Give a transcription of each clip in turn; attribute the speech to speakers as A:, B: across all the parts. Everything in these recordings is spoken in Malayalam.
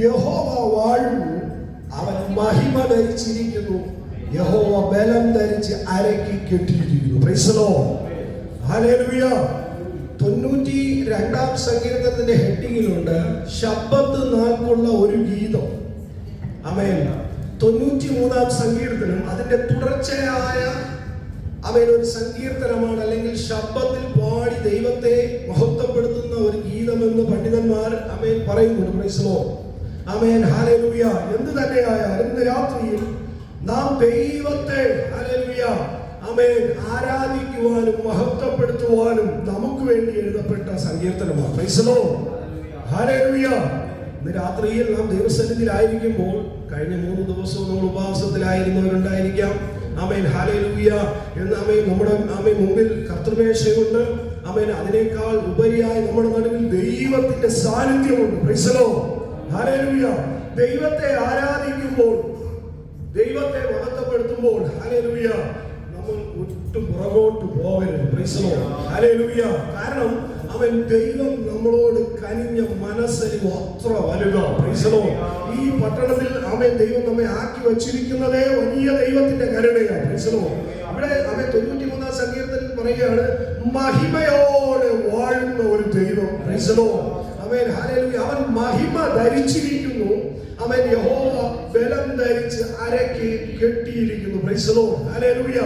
A: യഹോവ വാഴുന്നു, അവൻ മഹിമ ധരിച്ചിരിക്കുന്നു, യഹോവ ബലം ധരിച്ച് അരക്കി കെട്ടിയിരിക്കുന്നു. Praise the Lord. ഹല്ലേലൂയ. 92-ാം സങ്കീർത്തനത്തിന്റെ ഹെഡിങ്ങിലുണ്ട് ശബ്ബത്ത് നാൾക്കുള്ള ഒരു ഗീതം. ആമേൻ. 93-ാം സങ്കീർത്തനം അതിന്റെ തുടർച്ചയായ ഒരു സങ്കീർത്തനമാണ്, അല്ലെങ്കിൽ ശബ്ബത്തിൽ പാടി ദൈവത്തെ മഹത്വപ്പെടുത്തുന്ന ഒരു ഗീതമെന്ന് പണ്ഡിതന്മാർ പറയുന്നുണ്ട്. Price the Lord. ആമേൻ. ഹല്ലേലൂയ. എന്ത് തന്നെയായാലും ഇന്ന് രാത്രിയിൽ നാം ദൈവത്തെ ഹല്ലേലൂയ ആമേൻ ആരാധിക്കുവാനും മഹത്വപ്പെടുത്തുവാനും നമുക്ക് വേണ്ടി എഴുതപ്പെട്ട സങ്കീർത്തനമാണ്. Praise the Lord. ഹല്ലേലൂയ. ഇന്ന് രാത്രിയിൽ നാം ദൈവസന്നിധിയിലായിരിക്കുമ്പോൾ കഴിഞ്ഞ 3 ദിവസവും നമ്മൾ ഉപവാസത്തിലായിരുന്നവരുണ്ടായിരിക്കാം. ആമേൻ. ഹല്ലേലൂയ. നമ്മുടെ മുമ്പിൽ കർത്തൃമേശയുണ്ട്. ആമേൻ. അതിനേക്കാൾ ഉപരിയായി നമ്മുടെ നടുവിൽ ദൈവത്തിന്റെ സാന്നിധ്യമുണ്ട്. Praise the Lord. ഹല്ലേലൂയ. ദൈവത്തെ ആരാധിക്കുമ്പോൾ, ദൈവത്തെ മഹത്വപ്പെടുത്തുമ്പോൾ ഹല്ലേലൂയ നമ്മൾ ഒട്ടും പുറകോട്ട് പോകരുത്. Praise the Lord. ഹല്ലേലൂയ. കാരണം ദൈവം നമ്മളോട് കനിഞ്ഞ മനസ്സരിവ് അത്ര വലുതാ. Praise the Lord. ഈ പട്ടണത്തിൽ ദൈവം നമ്മെ ആക്കി വച്ചിരിക്കുന്നതേ വലിയ ദൈവത്തിന്റെ കരുണയാണ്. Price the Lord. ഇവിടെ 93-ാം സങ്കീർത്തനത്തിൽ പറയുകയാണ് മഹിമയോടെ വാഴുന്ന ഒരു ദൈവം. Praise the Lord. ആമേൻ. ഹല്ലേലൂയ. അവൻ മഹിമ ധരിച്ചിരിക്കുന്നു, അവൻ യഹോവ ബലം ധരിച്ച് അരക്കി കെട്ടിയിരിക്കുന്നു. Praise the Lord. ഹല്ലേലൂയ.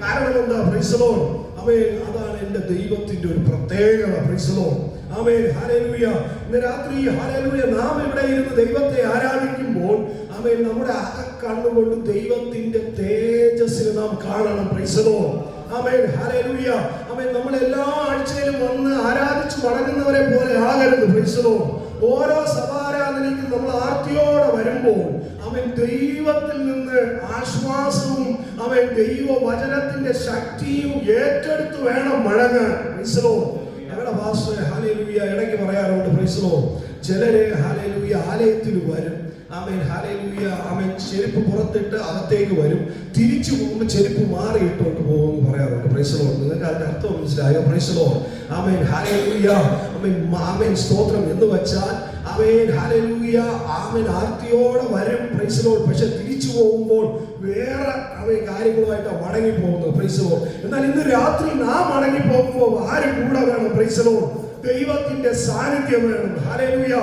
A: കാരണം എന്താ? Praise the Lord. ആമേൻ. അതാണ് എൻ്റെ ദൈവത്തിന്റെ ഒരു പ്രത്യേകത. Praise the Lord. ആമേൻ. ഹല്ലേലൂയ. ഇന്ന് രാത്രി ഹല്ലേലൂയ നാം ഇവിടെ ഇരുന്ന് ദൈവത്തെ ആരാധിക്കുമ്പോൾ ആമേൻ നമ്മുടെ കണ്ണുകൊണ്ട് ദൈവത്തിന്റെ തേജസ്സിനെ നാം കാണണം. Praise the Lord. ആമേൻ. ഹല്ലേലൂയ. ആമേൻ. നമ്മൾ എല്ലാ ആഴ്ചയിലും വന്ന് ആരാധിച്ച് മടങ്ങുന്നവരെ പോലെ ആകരുത്. Praise the Lord. ഓരോ സഭാരാധനയ്ക്കും നമ്മൾ ആർത്തിയോടെ വരുമ്പോൾ അവൻ ദൈവത്തിൽ നിന്ന് ആശ്വാസവും അവൻ ദൈവവചനത്തിന്റെ ശക്തിയും ഏറ്റെടുത്ത് വേണം മടങ്ങാൻ. Price the Lord. ഞങ്ങളുടെ പാസ്റ്റർ ഹല്ലേലൂയ ഇടയ്ക്ക് പറയാറുണ്ട്. Praise the Lord. ചിലരെ ഹല്ലേലൂയ ആലയത്തിൽ വരും. ആമേൻ. ഹല്ലേലൂയ. ആമേൻ. ചെരുപ്പ് പുറത്തിട്ട് അകത്തേക്ക് വരും, തിരിച്ചു പോകുമ്പോൾ ചെരുപ്പ് മാറിയിട്ടോട്ട് പോകുമെന്ന് പറയാറുണ്ട്. Praise the Lord. നിങ്ങൾക്ക് അതിന്റെ അർത്ഥം മനസ്സിലായോ? Praise the Lord. ആമേൻ. ഹല്ലേലൂയ. ആമേൻ. ആമേൻ. സ്തോത്രം എന്ന് വെച്ചാൽ ആമേൻ. ഹല്ലേലൂയ. ആമേൻ. ആർത്തിയോടെ വരും. Praise the Lord. പക്ഷെ തിരിച്ചു പോകുമ്പോൾ വേറെ കാര്യങ്ങളുമായിട്ടാണ് മടങ്ങി പോകുന്നത്. Praise the Lord. എന്നാൽ ഇന്ന് രാത്രി നാം മടങ്ങി പോകുമ്പോൾ ആര് കൂടെ വേണം? Praise the Lord. ദൈവത്തിന്റെ സാന്നിധ്യം വേണം. ഹല്ലേലൂയ.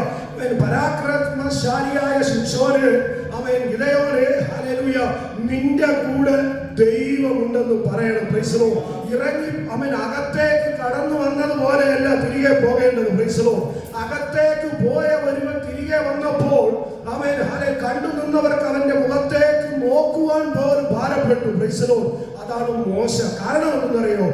A: പരാക്രമശാലിയായ ശിംശോന് അവൻ ഗിദെയോനെ ഹല്ലേലൂയ നിന്റെ കൂടെ ദൈവമുണ്ടെന്ന് പറയണം. Price the Lord. ഇറങ്ങി അവൻ അകത്തേക്ക് കടന്നു വന്നതുപോലെയല്ല തിരികെ പോകേണ്ടത്. Price the Lord. അകത്തേക്ക് പോയ ഒരുവൻ തിരികെ വന്നപ്പോൾ അവൻ കണ്ടു നിന്നവർക്ക് അവന്റെ മുഖത്തേക്ക് നോക്കുവാൻ പോലും ഭാരപ്പെട്ടു. Price the Lord. അതാണ് മോശ. കാരണം എന്തെന്നറിയോ?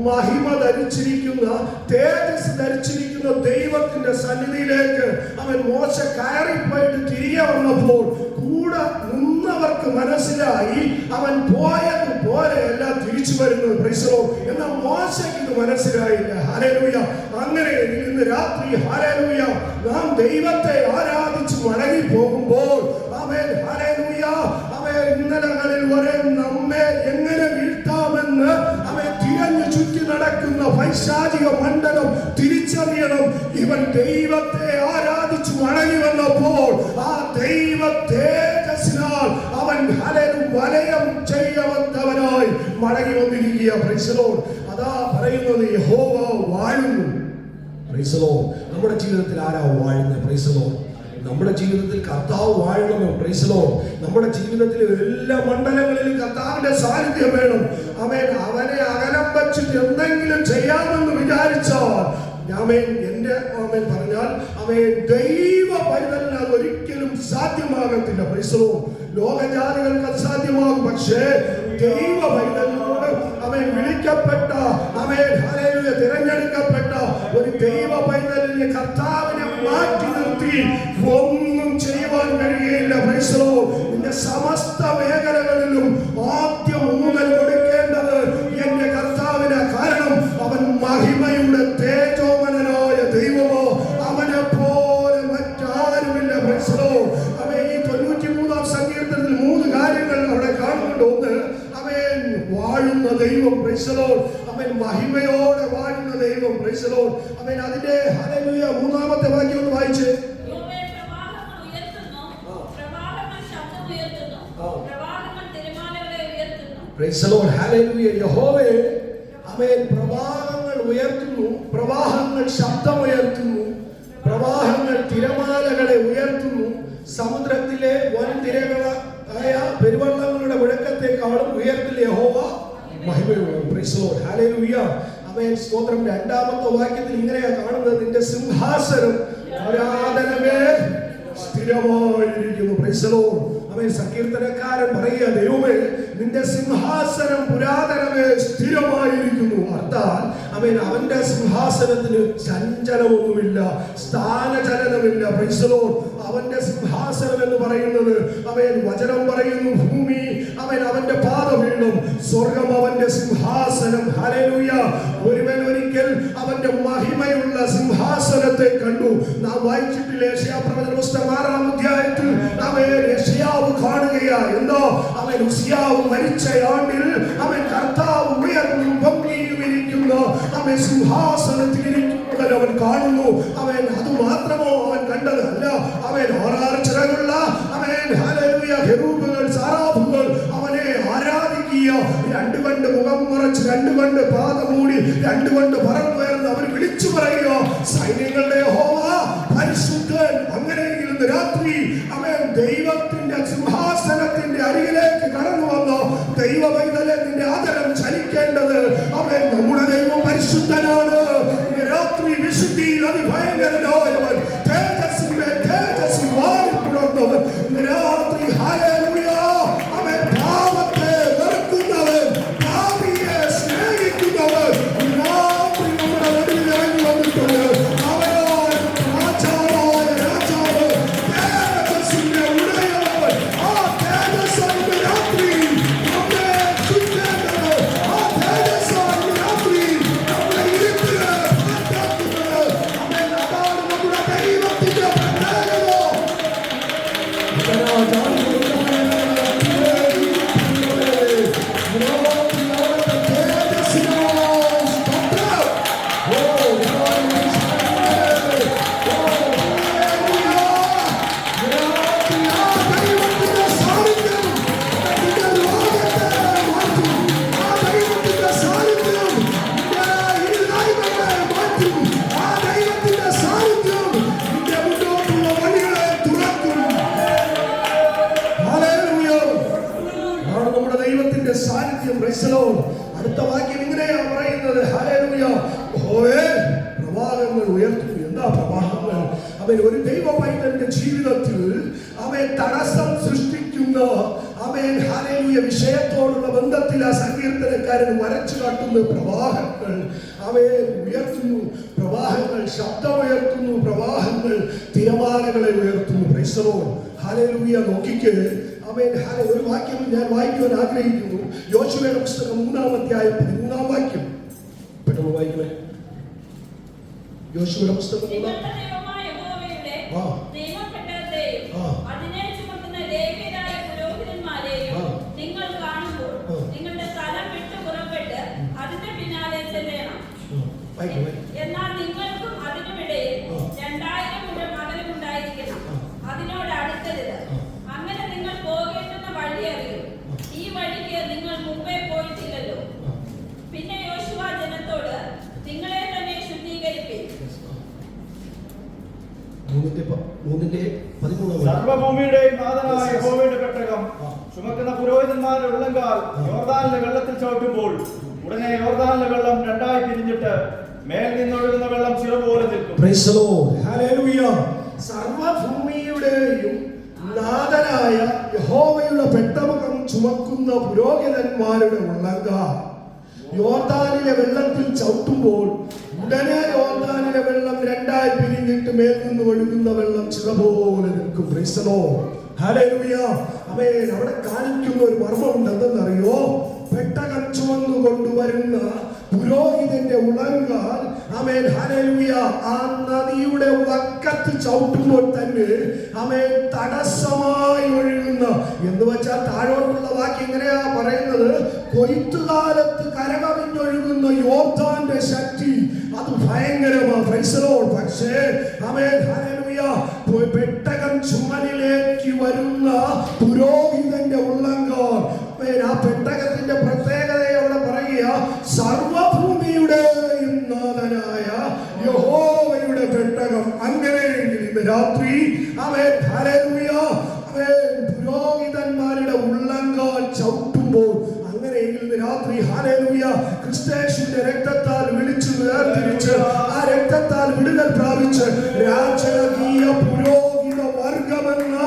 A: മഹിമ ധരിച്ചിരിക്കുന്ന, തേജസ് ധരിച്ചിരിക്കുന്ന ദൈവത്തിന്റെ സന്നിധിയിലേക്ക് അവൻ മോശ കയറിപ്പോയിട്ട് തിരികെ വന്നപ്പോൾ കൂടെ നിന്നവർക്ക് മനസ്സിലായി അവൻ പോയത് പോലെയല്ല തിരിച്ചു വരുന്നത്. Price the Lord. എന്നാൽ മോശയ്ക്ക് ഇത് മനസ്സിലായില്ല. ഹല്ലേലൂയ. അങ്ങനെ ഇന്ന് രാത്രി ഹല്ലേലൂയ നാം ദൈവത്തെ ആരാധിച്ച് മടങ്ങി പോകുമ്പോൾ ആമേൻ. ഹല്ലേലൂയ. ആമേൻ. ഇന്നലകളിൽ വരെ നമ്മെ എങ്ങനെ വീഴ്ത്താമെന്ന് അവൻ തിരഞ്ഞു ചുറ്റി നടക്കുന്ന പൈശാചിക മണ്ഡലം തിരിച്ചറിയണം. ഇവൻ ദൈവത്തെ ആരാധിച്ചു മടങ്ങി വന്നപ്പോൾ ആ ദൈവ തേജസ്സിനാൽ അവൻ വലയം ചെയ്യവന്നവനായി മടങ്ങി വന്നിരിക്കുക. Price the Lord. അതാ പറയുന്നത് യഹോവ വാഴുന്നു. Price the Lord. നമ്മുടെ ജീവിതത്തിൽ ആരാ വാഴുന്നത്? Price the Lord. നമ്മുടെ ജീവിതത്തിൽ കർത്താവ് വാഴണം. Price the Lord. നമ്മുടെ ജീവിതത്തിലെ എല്ലാ മണ്ഡലങ്ങളിലും കർത്താവിന്റെ സാന്നിധ്യം വേണം. അവനെ അകലം വച്ചിട്ട് എന്തെങ്കിലും ചെയ്യാമെന്ന് വിചാരിച്ചാൽ എന്റെ പറഞ്ഞാൽ ദൈവ പൈതലിന് അത് ഒരിക്കലും സാധ്യമാകത്തില്ല. Praise the Lord. ലോകജാതികൾക്ക് അത് സാധ്യമാകും. പക്ഷേ ദൈവ പൈതലിനോട് വിളിക്കപ്പെട്ട ഹല്ലേലൂയ തിരഞ്ഞെടുക്കപ്പെട്ട ഒരു ദൈവ പൈതലിന് കർത്താവിനെ മാറ്റി നിർത്തി ഒന്നും ചെയ്യുവാൻ കഴിയുകയില്ല. Price the Lord. നിന്റെ സമസ്ത മേഖലകളിലും ആദ്യം ഊന്നൽ കൊടുക്കേണ്ടത് എന്റെ കർത്താവിന്. കാരണം അവൻ മഹിമയുടെ തേജോമനനായ ദൈവമോ, അവനെ പോലെ മറ്റാരുമില്ല. Price the Lord. ഈ 93-ാം സങ്കീർത്തനത്തിൽ 3 കാര്യങ്ങൾ അവിടെ കാണുന്നുണ്ട്. ഒന്ന്, അവൻ വാഴുന്ന ദൈവം. Praise the Lord. അവൻ മഹിമയോടെ വാഴുന്ന ദൈവം. Praise the Lord. അതിന്റെ ഹല്ലേലൂയ 3-ാമത്തെ വാക്യം ഒന്ന് വായിച്ചേ. Price the Lord, hallelujah. യഹോവേ ആമേൻ പ്രവാഹങ്ങൾ ഉയർത്തുന്നു, പ്രവാഹങ്ങൾ ശബ്ദമുയർത്തുന്നു, പ്രവാഹങ്ങൾ തിരമാലകളെ ഉയർത്തുന്നു. സമുദ്രത്തിലെ വൻ തിരകളായ പെരുവെള്ളങ്ങളുടെ മുഴക്കത്തെക്കാളും ഉയർത്തിൽ യഹോവ മഹിമയുള്ളവൻ. പ്രൈസ് ദി ലോർഡ്, ഹല്ലേലൂയ. ആമേൻ. സ്തോത്രം. രണ്ടാമത്തെ വാക്യത്തിൽ ഇങ്ങനെയാ കാണുന്നത്, നിന്റെ സിംഹാസനം പുരാതനമേ സ്ഥിരമായിരിക്കുന്നു. Praise the Lord. ആമേൻ. സങ്കീർത്തനക്കാരൻ പറയുക, ദൈവമേ നിന്റെ സിംഹാസനം പുരാതനമേ സ്ഥിരമായിരിക്കുന്നു. അർത്ഥാൽ ആമേൻ അവന്റെ സിംഹാസനത്തിന് ചഞ്ചലമൊന്നുമില്ല, സ്ഥാനചലനമില്ല. Praise the Lord. അവന്റെ സിംഹാസനം എന്ന് പറയുന്നത് അവൻ വചനം പറയുന്നു, ഭൂമി അവൻ അവന്റെ പാദപീഠം, സ്വർഗം അവന്റെ സിംഹാസനം. ഹല്ലേലൂയ. ഒരുവൻ ഒരിക്കൽ അവന്റെ മഹിമയുള്ള സിംഹാസനത്തെ കണ്ടു. നാം വായിച്ചിട്ടില്ല യെശയ്യാപ്രവചന പുസ്തകം 6-ാം അധ്യായത്തിൽ അവൻ യെശയ്യാവ് കാണുകയാ. എന്തോ അവൻ ഉസിയാവ് മരിച്ച ആണ്ടിൽ അവൻ കർത്താവ് ഉയർന്നും പൊങ്ങിയും ഇരിക്കുന്നു, അവൻ സിംഹാസനത്തിൽ ഇരിക്കുന്നത് അവൻ കാണുന്നു. അവൻ അത് മാത്രമോ അവൻ കണ്ടത് അല്ല, അവൻ 6 ചിറകുള്ള അവൻ ഹല്ലേലൂയ കെരൂബുകൾ സാറാഫുകൾ അവനെ ആരാധിക്കുക. 2 കണ്ട് മുഖം മറച്ച്, 2 കണ്ട് പാദം മൂടി, 2 കണ്ട് പറന്നുയർന്ന് അവർ വിളിച്ചു പറയുക, സൈന്യങ്ങളുടെ യഹോവ പരിശുദ്ധൻ. അങ്ങനെയെങ്കിൽ രാത്രി അവൻ ദൈവത്തിന്റെ സിംഹാസനത്തിന്റെ അരികിലേക്ക് കടന്നു വന്നു. ദൈവ പൈതലെ നിന്റെ ആദരം ചലിക്കേണ്ടത്, അവൻ നമ്മുടെ ദൈവം പരിശുദ്ധനാണ്. രാത്രി വിശുദ്ധിയിൽ അതിഭയങ്കരനായവൻ, തേജസ്സിന്റെ തേജസ്സിൽ വാരിപ്പുണർന്നവൻ. രാത്രി ഹല്ലേലൂയ അവൻ പാപത്തെ വെറുക്കുന്നവൻ, പാപിയെ സ്നേഹിക്കുന്നവൻ. രാത്രി നമ്മുടെ നടുവിൽ ഇറങ്ങി വന്നിട്ടുണ്ട്. അവനാണ് രാജാവായ രാജാവ്, തേജസ്സിന്റെ ഉടയവൻ. ആ തേജസ്സാണ് രാത്രി നമ്മെ ചുറ്റേണ്ടത്. ആ തേജസ്സാണ് രാത്രി നമ്മളെ ഇരുട്ടിൽ മാറ്റാക്കുന്നത്. അവൻ അതാണ് നമ്മുടെ ദൈവത്തിന്റെ പ്രത്യേകത. നമ്മുടെ ദൈവത്തിന്റെ സാന്നിധ്യം. Price the Lord. അടുത്ത വാക്യം ഇങ്ങനെയാ പറയുന്നത്, ഹല്ലേലൂയ. യഹോവേ പ്രവാഹങ്ങൾ ഉയർത്തുന്നു. എന്താ പ്രവാഹങ്ങൾ? അവൻ ഒരു ദൈവ പൈതന്റെ ജീവിതത്തിൽ അവൻ തടസ്സം സൃഷ്ടിക്കുന്ന അവൻ ഹല്ലേലൂയ വിഷയത്തോടുള്ള ബന്ധത്തിൽ ആ സങ്കീർത്തനക്കാരൻ വരച്ചു കാട്ടുന്ന പ്രവാഹങ്ങൾ അവൻ ഉയർത്തുന്നു. പ്രവാഹങ്ങൾ ശബ്ദമുയർത്തുന്നു, പ്രവാഹങ്ങൾ തിരമാലകളെ ഉയർത്തുന്നു. Price the Lord, hallelujah. നോക്കിക്കേ, അവൻ ഒരു വാക്യം ഞാൻ വായിക്കുവാൻ ആഗ്രഹിക്കുന്നു. യോശുവയുടെ പുസ്തകം 3-ാം അധ്യായം 13-ാം വാക്യം. പെട്ടെന്ന് വായിക്കണേ. യോശുവയുടെ പുസ്തകം 3.
B: നിങ്ങൾ കാണുമ്പോൾ നിങ്ങളുടെ സ്ഥലം വിട്ടു പുറപ്പെട്ട് അതിന്റെ പിന്നാലെ ചെല്ലണം. എന്നാൽ നിങ്ങൾക്കും അതിനുമിടയിൽ 2000 മുഴം അകലം ഉണ്ടായിരിക്കണം. അതിനോട് അടുക്കരുത്. അങ്ങനെ നിങ്ങൾ പോകേണ്ടുന്ന വഴി അറിയും. ഈ വഴിക്ക് നിങ്ങൾ മുമ്പേ പോയിട്ടില്ലല്ലോ. പിന്നെ യോശുവ ജനത്തോട്, നിങ്ങളെ തന്നെ ശുദ്ധീകരിപ്പിൻ.
C: സർവ്വഭൂമിയുടെയും നാഥനായ യഹോവയുടെ പെട്ടകം ചുമക്കുന്ന പുരോഹിതന്മാരുടെ ഉള്ളങ്കാൽ യോർദാനിലെ വെള്ളത്തിൽ ചവിട്ടുമ്പോൾ ഉടനെ യോർദാനിലെ വെള്ളം 2ആയി പിരിഞ്ഞിട്ട് മേൽ നിന്നൊഴുകുന്ന വെള്ളം ചിറ പോലെ നിൽക്കും.
A: പ്രൈസ് ദി ലോർഡ്, ഹല്ലേലൂയ. സർവ്വഭൂമിയുടെയും നാഥനായ യഹോവയുടെ പെട്ടകം ചുമക്കുന്ന പുരോഹിതന്മാരുടെ ഉള്ളങ്കാൽ യോർദാനിലെ വെള്ളത്തിൽ ചവിട്ടുമ്പോൾ ഉടനെ യോർദാനിലെ വെള്ളം 2ആയി പിരിഞ്ഞിട്ട് മേൽ നിന്ന് ഒഴുകുന്ന വെള്ളം ചിറ പോലെ നിൽക്കും. പ്രൈസ് ദി ലോർഡ്, ഹല്ലേലൂയ. ആമേൻ. അവിടെ കാണിക്കുന്ന ഒരു മർമ്മമുണ്ട്. എന്തെന്നറിയോ? പെട്ടകം ചുമന്നു കൊണ്ടുവരുന്ന പുരോഹിതന്റെ ഉളങ്കാൽ ആമേൻ ഹല്ലേലൂയ ആ നദിയുടെ വക്കത്ത് ചവിട്ടുമ്പോൾ തന്നെ ആമേൻ തടസ്സമായി ഒഴുകുന്ന എന്ന് വെച്ചാൽ താഴോട്ടുള്ള വാക്യം ഇങ്ങനെയാ പറയുന്നത്, കൊയ്ത്തുകാലത്ത് കരകവിഞ്ഞൊഴുകുന്ന യോർദാന്റെ ശക്തി അത് ഭയങ്കരമാണ്. Price the Lord. പക്ഷേ ആമേൻ ഹല്ലേലൂയ പെട്ടകം ചുമലിലേക്ക് വരുന്ന പുരോഹിതന്റെ ഉള്ളങ്കാൽ ആ പെട്ടകത്തിന്റെ അവൻ ഹല്ലേലൂയ അവൻ പുരോഹിതന്മാരുടെ ഉള്ളങ്കാൽ ചവിട്ടുമ്പോൾ, അങ്ങനെയെങ്കിൽ ഇന്ന് രാത്രി ഹല്ലേലൂയ ക്രിസ്തുയേശുവിന്റെ രക്തത്താൽ വിളിച്ചു വേർതിരിച്ച് ആ രക്തത്താൽ വിടുതൽ പ്രാപിച്ച് രാജകീയ പുരോഹിത വർഗമെന്ന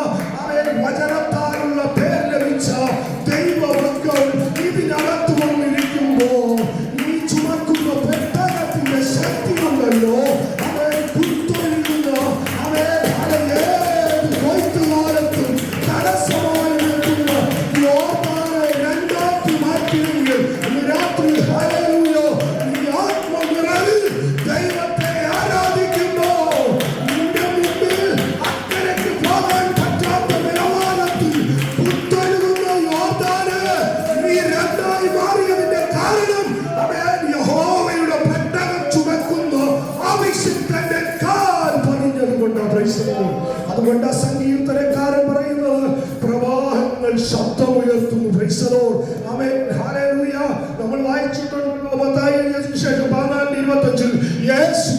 A: അവൻ വചനത്താലുള്ള പേര് ലഭിച്ച ദൈവമക്കൾ ഇതിനകത്ത് വന്നിരിക്കുമ്പോൾ നീ ചുമക്കുന്ന പെട്ടകത്തിന്റെ ശക്തി കൊണ്ടല്ലോ അവൻ കുത്തൊഴുകുന്ന അവൻ ഏത് കൊയ്ത്തുകാലത്തും തടസ്സമായി നിൽക്കുന്ന യോർദാനെ രണ്ടാക്കി മാറ്റിയെങ്കിൽ ഇന്ന് രാത്രി ഹല്ലേലൂയ നീ ആത്മനിറവിൽ ദൈവത്തെ ആരാധിക്കുമ്പോൾ നിന്റെ മുമ്പിൽ അക്കരയ്ക്ക് പോകാൻ പറ്റാത്ത നിലവാരത്തിൽ കുത്തൊഴുകുന്ന യോർദാനെ നീ രണ്ടായി മാറിയതിന്റെ കാരണം അവൻ യഹോവയുടെ പെട്ടകം ചുമക്കുന്ന അഭിഷിക്തന്റെ കാൽ പണിഞ്ഞതുകൊണ്ടാണ്. അതുകൊണ്ട് സങ്കീർത്തനക്കാരൻ പറയുന്നത് പ്രവാഹങ്ങൾ ശബ്ദമുയർത്തുന്നു. Amen hallelujah. നമ്മൾ വായിച്ചിട്ടുണ്ടല്ലോ മത്തായിയുടെ സുവിശേഷം 14:25 യേശു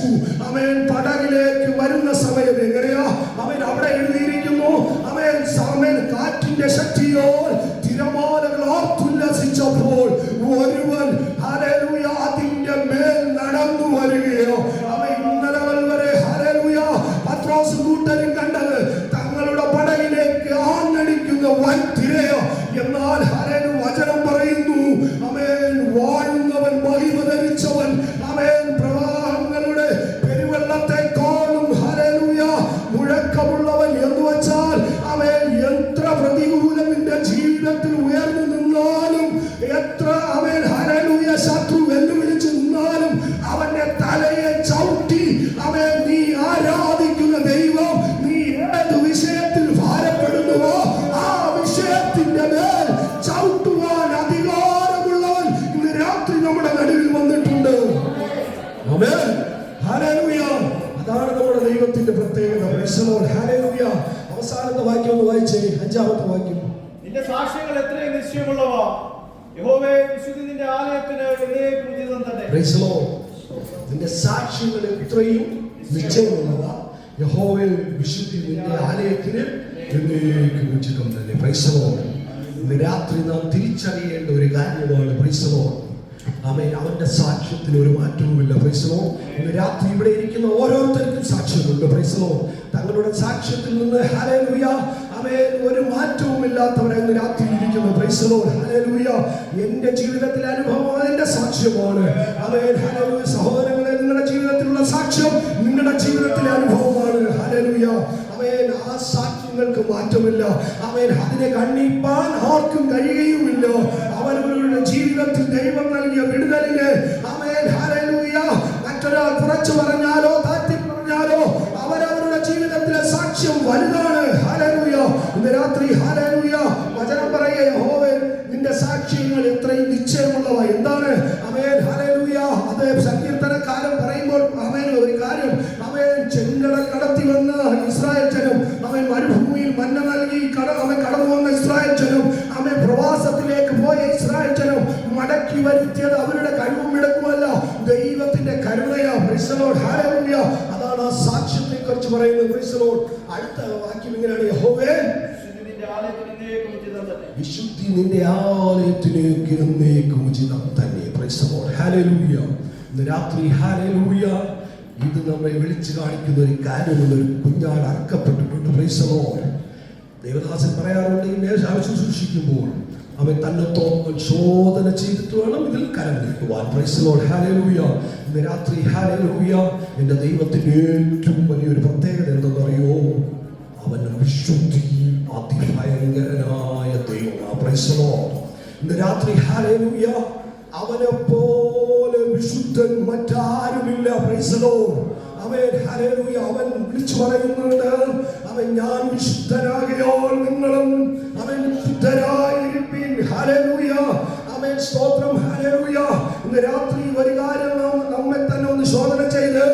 A: ആമേൻ പടകിലേക്ക് വരുന്ന സമയം എങ്ങനെയാ അവൻ അവിടെ എഴുതിയിരിക്കുന്നു. ആമേൻ കാറ്റിന്റെ ശക്തിയോൽ തിരമാലകൾ ഓർത്തുല്ലസിച്ചപ്പോൾ ഒരുവൻ ഹല്ലേലൂയ അതിന്റെ മേൽ നടന്നു വരികയോ. അവൻ ഇന്നലെ വരെ ഹല്ലേലൂയ പത്രോസ് കൂട്ടരും കണ്ടത് തങ്ങളുടെ പടകിലേക്ക് ആഞ്ഞടിക്കുന്ന വൻ തിരയോ. എന്നാൽ ഹല്ലേലൂയ വചനം പറയുന്നു ആമേൻ വാഴുന്നവൻ മഹിമ ധരിച്ചവൻ ആമേൻ പ്രവാഹങ്ങളുടെ പെരുവെള്ളത്തെക്കാളും ഹല്ലേലൂയ മുഴക്കമുള്ളവൻ എന്ന് വെച്ചാൽ ആമേൻ എത്ര പ്രതികൂലം നിന്റെ ജീവിതത്തിൽ ഉയർന്നു നിന്നാലും എത്ര ആമേൻ ഹല്ലേലൂയ ശത്രു വെല്ലുവിളിച്ച് നിന്നാലും അവന്റെ തലയെ ചവിട്ടി ആമേൻ നീ ആരാധിക്കുന്ന ദൈവം നീ ഏത് വിഷയത്തിൽ ഭാരപ്പെടുന്നുവോ ആ വിഷയത്തിന്റെ മേൽ ചവിട്ടുവാൻ അധികാരമുള്ളവൻ ഇന്ന് രാത്രി നമ്മുടെ നടുവിൽ വന്നിട്ടുണ്ട്. Amen hallelujah. അതാണ് നമ്മുടെ ദൈവത്തിന്റെ പ്രത്യേകത. Praise the Lord. ഹല്ലേലൂയ. അവസാനത്തെ വാക്യം ഒന്ന് വായിച്ചേ, 5-ാമത്തെ വാക്യം.
C: നിന്റെ സാക്ഷ്യങ്ങൾ എത്രയും നിശ്ചയമുള്ളവ, യഹോവേ വിശുദ്ധി നിന്റെ ആലയത്തിന് എന്നേക്കും ഉചിതം തന്നെ.
A: Praise the Lord. നിന്റെ സാക്ഷ്യങ്ങൾ എത്രയും നിശ്ചയമുള്ളവ, യഹോവേ വിശുദ്ധി നിന്റെ ആലയത്തിന് എന്നേക്കും ഉചിതം തന്നെ. Praise the Lord. ഇന്ന് രാത്രി നാം തിരിച്ചറിയേണ്ട ഒരു കാര്യമാണ്. Praise the Lord. ആമേൻ. അവന്റെ സാക്ഷ്യത്തിന് ഒരു മാറ്റവുമില്ല. Praise the Lord. ഇന്ന് രാത്രി ഇവിടെ ഇരിക്കുന്ന ഓരോരുത്തർക്കും സാക്ഷ്യമുണ്ട്. Price the Lord. തങ്ങളുടെ സാക്ഷ്യത്തിൽ നിന്ന് ഹല്ലേലൂയ ആമേൻ ഒരു മാറ്റവും ഇല്ലാത്തവരാണ് ഇന്ന് രാത്രി ഇരിക്കുന്നത്. Praise the Lord. ഹല്ലേലൂയ. എന്റെ ജീവിതത്തിലെ അനുഭവം അതിന്റെ സാക്ഷ്യമാണ്. ആമേൻ ഹല്ലേലൂയ. സഹോദരങ്ങളെ, നിങ്ങളുടെ ജീവിതത്തിലുള്ള സാക്ഷ്യം നിങ്ങളുടെ ജീവിതത്തിലെ അനുഭവമാണ്. ഹല്ലേലൂയ. ആമേൻ. ആ സാക്ഷ്യങ്ങൾക്ക് മാറ്റമില്ല. ആമേൻ. അതിനെ കണ്ണിപ്പാൻ ആർക്കും കഴിയുകയുമില്ല. അവരവരുടെ ജീവിതത്തിൽ ദൈവം നൽകിയ വിടുതലിന് ആമേൻ ഹല്ലേലൂയ മറ്റൊരാൾ കുറച്ചു പറഞ്ഞാലോ താഴ്ത്തി പറഞ്ഞാലോ അവരവരുടെ ജീവിതത്തിലെ സാക്ഷ്യം വലുതാണ്. ഹല്ലേലൂയ. ഇന്ന് രാത്രി ഹല്ലേലൂയ വചനം പറയുക യഹോവേ നിന്റെ സാക്ഷ്യങ്ങൾ എത്രയും നിശ്ചയമുള്ളവ. എന്താണ് ആമേൻ ഹല്ലേലൂയ. അത് സങ്കീർത്തനക്കാരൻ പറയുമ്പോൾ ആമേൻ ഒരു കാര്യം ആമേൻ ചെങ്കടൽ കടത്തി വന്ന ഇസ്രായേൽ ജനം ആമേൻ മരുഭൂമിയിൽ മന്ന നൽകി അവൻ കടന്നു വന്ന ഇസ്രായേൽ ജനം ആമേൻ പ്രവാസത്തിലേക്ക് പോയ ഇസ്രായേൽ ജനം മടക്കി വരുത്തിയത് അവരുടെ കഴിവും മിടക്കുമല്ല ദൈവത്തിന്റെ കരുണയാ. Praise the Lord. ഹല്ലേലൂയ. അതാണ് ആ സാക്ഷ്യത്തെ കുറിച്ച് പറയുന്നത്. Praise the Lord. അടുത്ത വാക്യം ഇങ്ങനെയാണ് യഹോവേ വിശുദ്ധി നിന്റെ ആലയത്തിന് എന്നേക്കും ഉചിതം തന്നെ. Praise the Lord. ഹല്ലേലൂയ. ഇന്ന് രാത്രി ഹല്ലേലൂയ ഇത് നമ്മെ വിളിച്ചു കാണിക്കുന്ന ഒരു കാര്യമുള്ള ഒരു കുഞ്ഞാട് അറക്കപ്പെട്ടിട്ടുണ്ട്. Praise the Lord. ദേവദാസൻ പറയാറുണ്ട് ഈ മേശാവശ്യം സൂക്ഷിക്കുമ്പോൾ അവൻ തന്നെത്തോളം ശോധന ചെയ്തിട്ട് വേണം ഇതിൽ കരം നീക്കുവാൻ. Praise the Lord. ഹല്ലേലൂയ. ഇന്ന് രാത്രി ഹല്ലേലൂയ എൻ്റെ ദൈവത്തിന്റെ ഏറ്റവും വലിയൊരു പ്രത്യേകത എന്തെന്നറിയോ? അവൻ വിശുദ്ധി അതിഭയങ്കരനായ ദൈവമാണ്. Price the Lord. ഇന്ന് രാത്രി ഹല്ലേലൂയ അവനെ പോലെ വിശുദ്ധൻ മറ്റാരുമില്ല. Price the Lord. അവൻ ഹല്ലേലൂയ അവൻ വിളിച്ചു പറയുന്നുണ്ട് അവൻ ഞാൻ വിശുദ്ധനാകയാൽ നിങ്ങളും അവൻ വിശുദ്ധരായിരിപ്പിൻ. ഹല്ലേലൂയ. അവൻ സ്തോത്രം. ഹല്ലേലൂയ. ഇന്ന് രാത്രി ഒരു കാര്യം നമ്മെ തന്നെ ഒന്ന് ശോധന ചെയ്ത്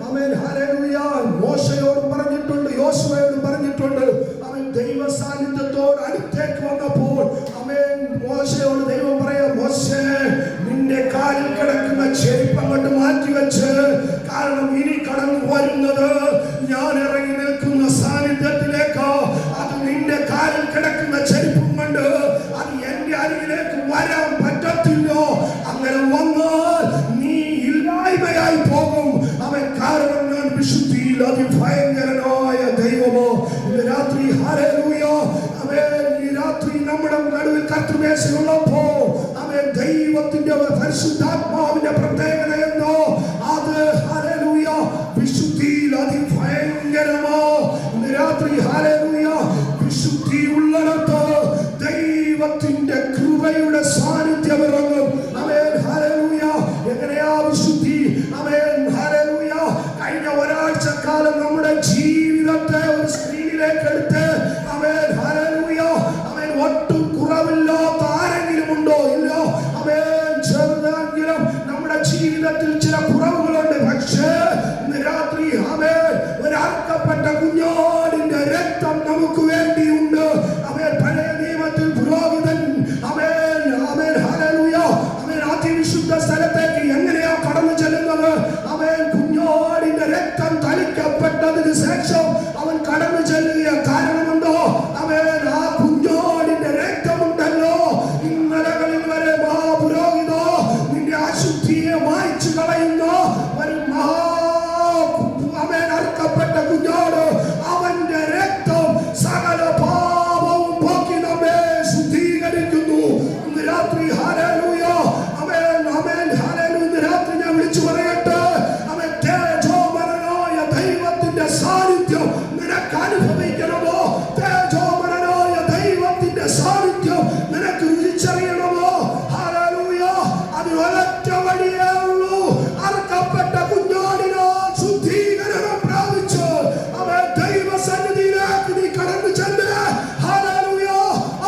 A: അവൻ ഹല്ലേലൂയ മോശയോട് പറഞ്ഞിട്ടുണ്ട്, യോശുവയോട് പറഞ്ഞിട്ടുണ്ട്. അവൻ ദൈവ സാന്നിധ്യത്തോട് അടുത്തേക്ക് വന്നപ്പോൾ അവൻ മോശയോട് ദൈവം പറയാം, മോശേ നിന്റെ കാലിൽ കിടക്കുന്ന ചെരുപ്പ് അങ്ങോട്ട് മാറ്റി വെച്ച്, കാരണം ഇനി കടന്നു വരുന്നത് ഞാൻ ഇറങ്ങി നിൽക്കുന്ന സാന്നിധ്യത്തിൽ രാത്രി ഹല്ലേലൂയ ആമേൻ ഈ രാത്രി നമ്മുടെ നടുവിൽ കർത്തൃമേശയുള്ളപ്പോ ആമേൻ ദൈവത്തിന്റെ പരിശുദ്ധാത്മാവിന്റെ പ്രത്യേകത എന്തോ അത് ഹല്ലേലൂയ വിശുദ്ധിയിൽ അതിഭയങ്കരമോ. ഇന്ന് രാത്രി ഹല്ലേലൂയ വിശുദ്ധി ഉള്ളിടത്ത് ദൈവത്തിന്റെ കൃപയുടെ സാന്നിധ്യം ഇറങ്ങും. Amen hallelujah. എങ്ങനെയാ വിശുദ്ധി? Amen hallelujah. കഴിഞ്ഞ ഒരാഴ്ച കാലം നമ്മുടെ ജീവിതത്തെ ഒരു സ്ക്രീനിലേക്ക് എടുത്ത് ആമേൻ ഹല്ലേലൂയ ആമേൻ ഒട്ടും കുറവില്ലാത്ത ആരെങ്കിലും ഉണ്ടോ? ഇല്ല. ആമേൻ ചെറുതെങ്കിലും നമ്മുടെ ജീവിതത്തിൽ ചില കുറവുകളുണ്ട്. പക്ഷേ ഇന്ന് രാത്രി ആമേൻ ഒരു അർക്കപ്പെട്ട കുഞ്ഞാടിന്റെ രക്തം നമുക്ക് വേണ്ടിയുണ്ട്. ആമേൻ പഴയ നിയമത്തിൽ പുരോഹിതൻ ആമേൻ ആമേൻ ഹല്ലേലൂയ ആമേൻ അതിവിശുദ്ധ സ്ഥലത്തേക്ക് എങ്ങനെയാ കടന്നു ചെല്ലുന്നത്? ആമേൻ കുഞ്ഞാടിന്റെ രക്തം തളിക്കപ്പെട്ടതിന് ശേഷം അവൻ കടന്നു ചെല്ലുക. കാരണമെന്തോ? ആമേൻ ആ കുഞ്ഞാടിന്റെ രക്തമുണ്ടല്ലോ. ഇന്നലകളിൽ വരെ മഹാപുരോഹിത നിന്റെ അശുദ്ധിയെ മായ്ച്ചു കളയുന്ന ഒരു ആമേൻ അർക്കപ്പെട്ട കുഞ്ഞാട് അവന്റെ രക്തം സകല പാപവും പോക്കി നമ്മെ ശുദ്ധീകരിക്കുന്നു. ഇന്ന് രാത്രി ഹല്ലേലൂയ ആമേൻ ആമേൻ ഹല്ലേലൂയ. ഇന്ന് രാത്രി ഞാൻ വിളിച്ചു പറയട്ടെ ആമേൻ തേജോമയനായ ദൈവത്തിന്റെ സാന്നിധ്യം നിനക്ക് അനുഭവിക്കണമോ? തേജോമയനായ ദൈവത്തിന്റെ സാന്നിധ്യം നിനക്ക് രുചിച്ചറിയണമോ? ഹല്ലേലൂയ. അതിന് ഒരൊറ്റ വഴിയേ ഉള്ളൂ. അർക്കപ്പെട്ട കുഞ്ഞാടിനാൽ ശുദ്ധീകരണം പ്രാപിച്ച് അവൻ ദൈവസന്നിധിയിലേക്ക് നീ കടന്നു ചെന്ന് ഹല്ലേലൂയ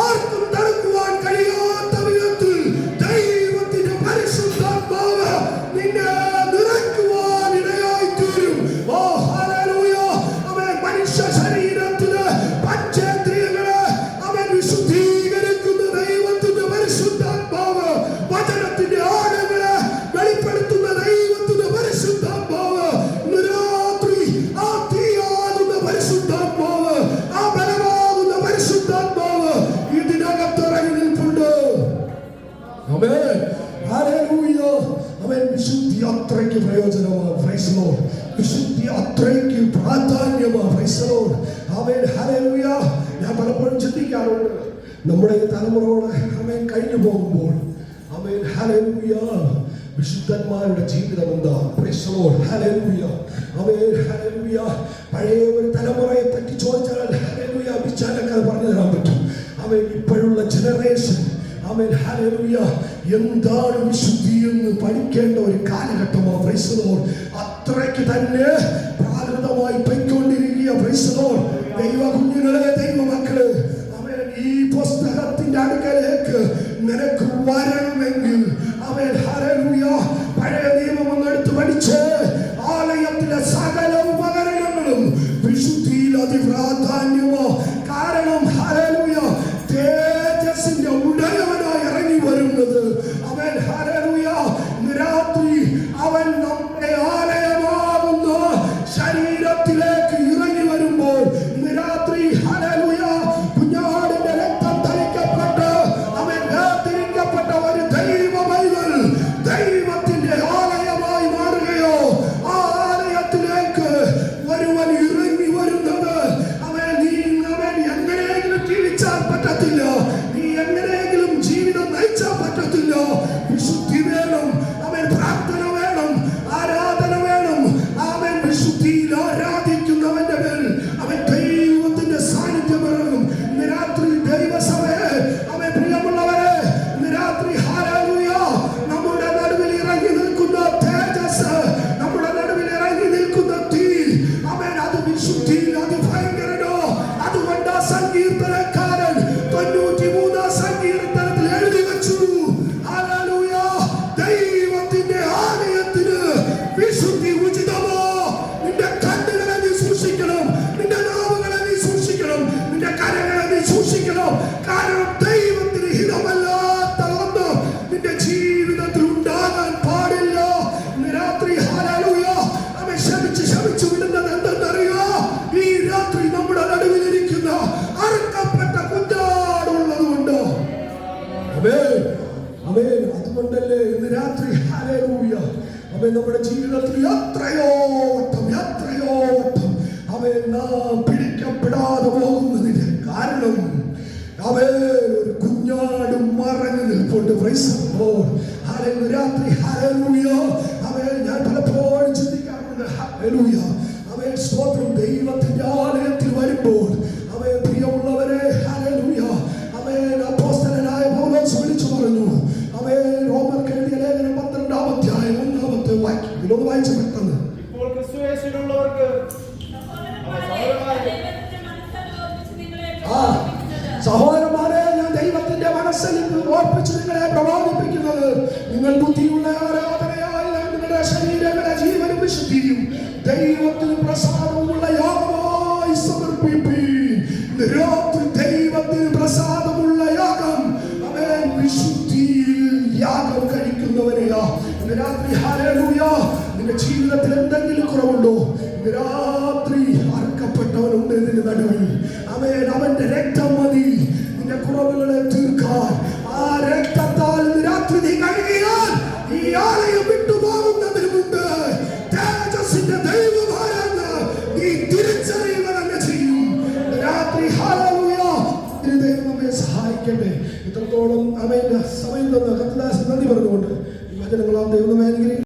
A: ആർക്കും തടുക്കുവാൻ കഴിയാത്ത വിധത്തിൽ ദൈവത്തിന്റെ പരിശുദ്ധാത്മാവ് നിന്നെ നിറയ്ക്കുവാൻ ഇടയായി തീരും. ഓ ഹല്ലേലൂയ. അവൻ മനുഷ്യ ശരീരത്തിലെ പഞ്ചേന്ദ്രിയങ്ങളെ അവൻ വിശുദ്ധീകരിക്കുന്ന ദൈവത്തിന്റെ പരിശുദ്ധാത്മാവ്, വചനത്തിന്റെ ആഴങ്ങളെ വെളിപ്പെടുത്തുന്ന ദൈവത്തിന്റെ പരിശുദ്ധാത്മാവ്, ഇന്ന് രാത്രി ആ തീയാകുന്ന പരിശുദ്ധാത്മാവ്, ആ ബലമാകുന്ന പരിശുദ്ധാത്മാവ് ഇതിനകത്ത് ഇറങ്ങി നിൽപ്പുണ്ട്. ആമേൻ ഹല്ലേലൂയ. ആമേൻ വിശുദ്ധി അത്രയ്ക്ക് പ്രയോജനമാണ്. Price the Lord. വിശുദ്ധി അത്രയ്ക്ക് പ്രാധാന്യമാണ്. Price the Lord. ആമേൻ ഹല്ലേലൂയ. ഞാൻ പലപ്പോഴും ചിന്തിക്കാറുണ്ട് നമ്മുടെ ഈ തലമുറയോട് ആമേൻ കഴിഞ്ഞു പോകുമ്പോൾ ആമേൻ ഹല്ലേലൂയ വിശുദ്ധന്മാരുടെ ജീവിതം എന്താ? Praise the Lord. ഹല്ലേലൂയ. Amen hallelujah. പഴയ ഒരു തലമുറയെ പറ്റി ചോദിച്ചാൽ ഹല്ലേലൂയ വിചാരക്കാർ പറഞ്ഞു തരാൻ പറ്റും. ആമേൻ ഇപ്പോഴുള്ള ജനറേഷൻ ആമേൻ ഹല്ലേലൂയ എന്താണ് വിശുദ്ധി എന്ന് പഠിക്കേണ്ട ഒരു കാലഘട്ടമാണ്. Price the Lord. അത്രയ്ക്ക് തന്നെ പ്രാകൃതമായി പോയിക്കൊണ്ടിരിക്കുക. Price the Lord. ദൈവ കുഞ്ഞുങ്ങളെ, ദൈവമക്കളെ, ആമേൻ ഈ പുസ്തകത്തിന്റെ അടുക്കലേക്ക് നിനക്ക് വരണമെങ്കിൽ ആമേൻ ഹല്ലേലൂയ പഴയ നിയമം ഒന്ന് എടുത്ത് പഠിച്ച് ആലയത്തിലെ സകല ഉപകരണങ്ങളും വിശുദ്ധിയിൽ അതിപ്രാധാന്യമോ. കാരണം ഹല്ലേലൂയ തേജസ്സിന്റെ ഉടയവനായി ഇറങ്ങി വരുന്നത് അവൻ ഹല്ലേലൂയ ഇന്ന് രാത്രി അവൻ നമ്മുടെ ആലയമാകുന്ന ശരീരത്തിലേക്ക് ഇറങ്ങി വരുമ്പോൾ ഇന്ന് രാത്രി ഹല്ലേലൂയ കുഞ്ഞാടിന്റെ രക്തം തളിക്കപ്പെട്ട് അവൻ വേർതിരിക്കപ്പെട്ട ഒരു ദൈവ പൈതൽ ദൈവത്തിന്റെ ആലയമായി മാറുകയോ. ആ ആലയത്തിലേക്ക് ഒരുവൻ ഇറങ്ങി വരുന്നത് അവൻ നീ അവൻ എങ്ങനെയെങ്കിലും ജീവിച്ചാൽ പറ്റത്തില്ല. നീ എങ്ങനെയെങ്കിലും ജീവിതം നയിച്ചാൽ പറ്റത്തില്ല. വിശുദ്ധി വേണം. അവൻ പ്രാർത്ഥന വേണം, ആരാധന വേണം. അവൻ വിശുദ്ധിയിൽ ആരാധിക്കുന്നവന്റെ മേൽ അവൻ ദൈവത്തിന്റെ സാന്നിധ്യം ഇറങ്ങും. ഇന്ന് രാത്രി ദൈവസഭയെ അവൻ പ്രിയമുള്ളവരെ ഇന്ന് രാത്രി ഹല്ലേലൂയ നമ്മുടെ നടുവിൽ ഇറങ്ങി നിൽക്കുന്ന തേജസ്, നമ്മുടെ നടുവിൽ ഇറങ്ങി നിൽക്കുന്ന തീ അവൻ അത് വിശുദ്ധിയിൽ അതിഭയങ്കരനോ. അതുകൊണ്ട് സങ്കീർത്തനക്കാരൻ 93 സങ്കീർത്തനത്തിൽ എഴുതി വെച്ചു ഹല്ലേലൂയ ദൈവത്തിന്റെ ആലയത്തിന് വിശുദ്ധി ഉചിതമോ. നിന്റെ കണ്ണുകളെ നീ സൂക്ഷിക്കണം, നിന്റെ നാവുകളെ നീ സൂക്ഷിക്കണം, നിന്റെ കരങ്ങളെ നീ സൂക്ഷിക്കണം. കാരണം ദൈവത്തിന് ഹിതമല്ലാത്ത ഒന്ന് നിന്റെ ജീവിതത്തിൽ ഉണ്ടാകാൻ പാടില്ല. ഇന്ന് രാത്രി ഹല്ലേലൂയ അവൻ ശമിച്ചു വിടുന്നത് എന്തെന്നറിയോ? ഈ രാത്രി നമ്മുടെ നടുവിലിരിക്കുന്ന അറുക്കപ്പെട്ട കുഞ്ഞാടുള്ളത് കൊണ്ട്. ആമേൻ ആമേൻ. അതുകൊണ്ടല്ലേ ഇന്ന് രാത്രി ഹല്ലേലൂയ അവൻ നമ്മുടെ ജീവിതത്തിൽ എത്രയോ വട്ടം അവൻ നാം പിടിക്കപ്പെടാതെ പോകും. അവൻ ഒരു കുഞ്ഞാടും മറഞ്ഞു നിൽപ്പുണ്ട്. Price the Lord. ഹല്ലേലൂയ. രാത്രി ഹല്ലേലൂയ. അവൻ ഞാൻ പലപ്പോഴും ചിന്തിക്കാറുണ്ട്. ഹല്ലേലൂയ. അവൻ സ്തോത്രം. ദൈവത്തിന്റെ ആലയത്തിൽ വരുമ്പോൾ അവൻ പ്രിയമുള്ളവരെ ഹല്ലേലൂയ. അവൻ അപ്പോസ്തലനായ പൗലോസ് വിളിച്ചു പറഞ്ഞു. അവൻ റോമർക്ക് എഴുതിയ ലേഖനം 12-ാം അധ്യായം 1-ാമത്തെ വാക്യം. ഇതിലൊന്ന് വായിച്ചു പെട്ടെന്ന്.
C: ഇപ്പോൾ ക്രിസ്തുയേശുവിലുള്ളവർക്ക്
A: സഹോദരന്മാരെ, ഞാൻ ദൈവത്തിന്റെ മനസ്സിൽ ഓർപ്പിച്ച് നിങ്ങളെ പ്രബോധിപ്പിക്കുന്നത്, നിങ്ങൾ ബുദ്ധിയുള്ള ആരാധനയായ നിങ്ങളുടെ ശരീരങ്ങളെ ജീവനും വിശുദ്ധിയും ദൈവത്തിന് പ്രസാദമുള്ള യാഗമായി സമർപ്പിപ്പീൻ. രാത്രി ദൈവത്തിന് പ്രസാദമുള്ള യാഗം, അവൻ വിശുദ്ധിയിൽ യാഗം കഴിക്കുന്നവനെയാ. ഇന്ന് രാത്രി ഹല്ലേലൂയ. നിന്റെ ജീവിതത്തിൽ എന്തെങ്കിലും കുറവുണ്ടോ? ഇന്ന് രാത്രി അറുക്കപ്പെട്ടവനുണ്ട് ഇതിന് നടുവിൽ. അവൻ അവന്റെ രക്തം